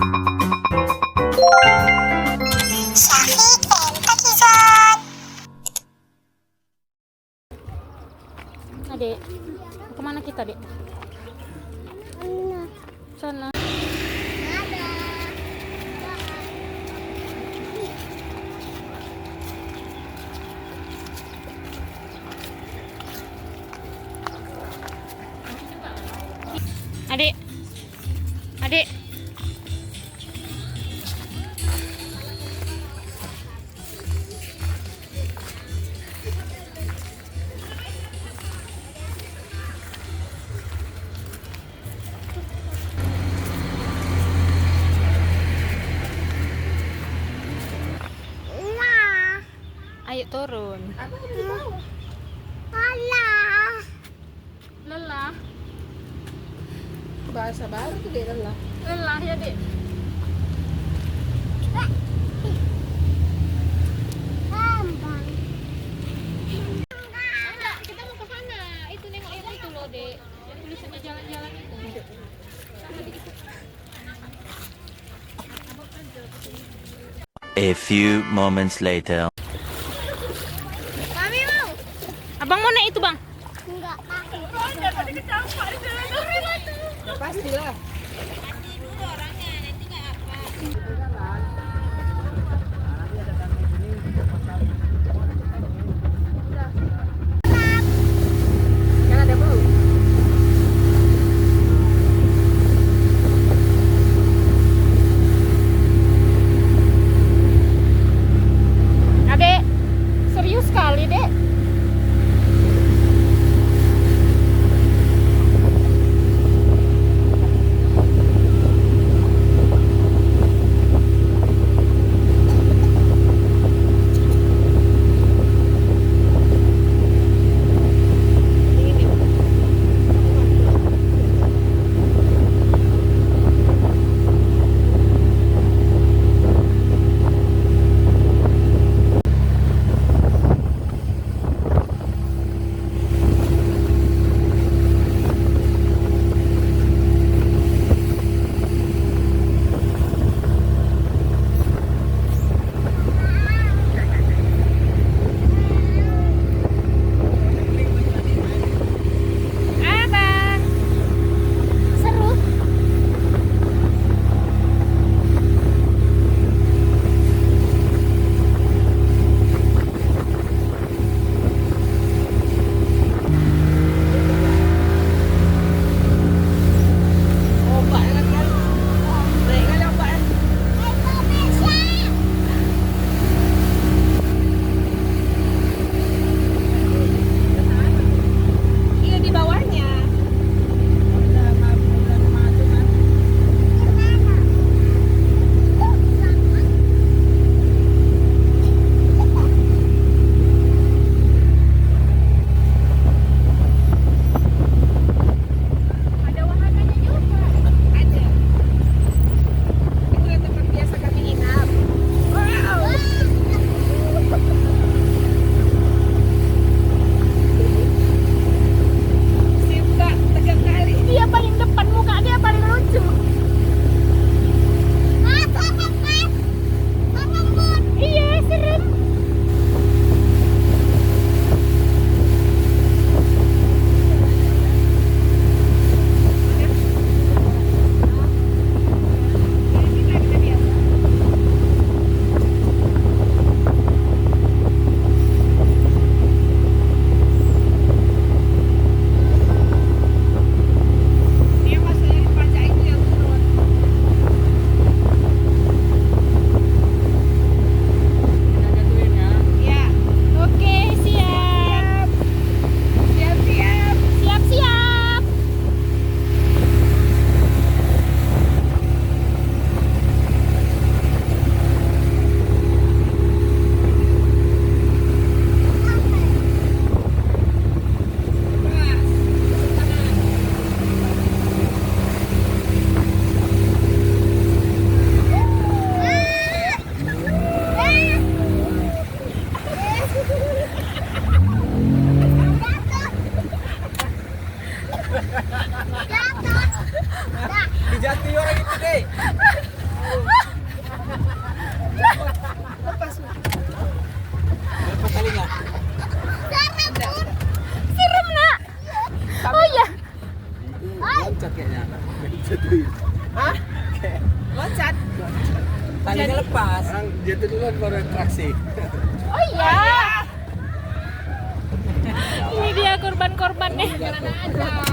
Syafiq and Pakizan. Adik, kemana kita, Dek? Sana. Adik, adik. Ayo turun. Lelah. Bahasa baru tuh dia lelah. Lelah ya, Dek. Enggak, kita mau ke sana. Itu nengok yang itu loh, Dek. Yang tulisannya jalan-jalan itu. A few moments later. Kami mau. Abang mau naik itu, Bang? Enggak. Ya pastilah. Kan ada bau. Adek, serius sekali, Dek. kayaknya. Jatuhin. Hah? Loncat. Talinya lepas. Orang jatuh duluan baru atraksi. Oh iya. Ini dia korban-korbannya. Karena ada.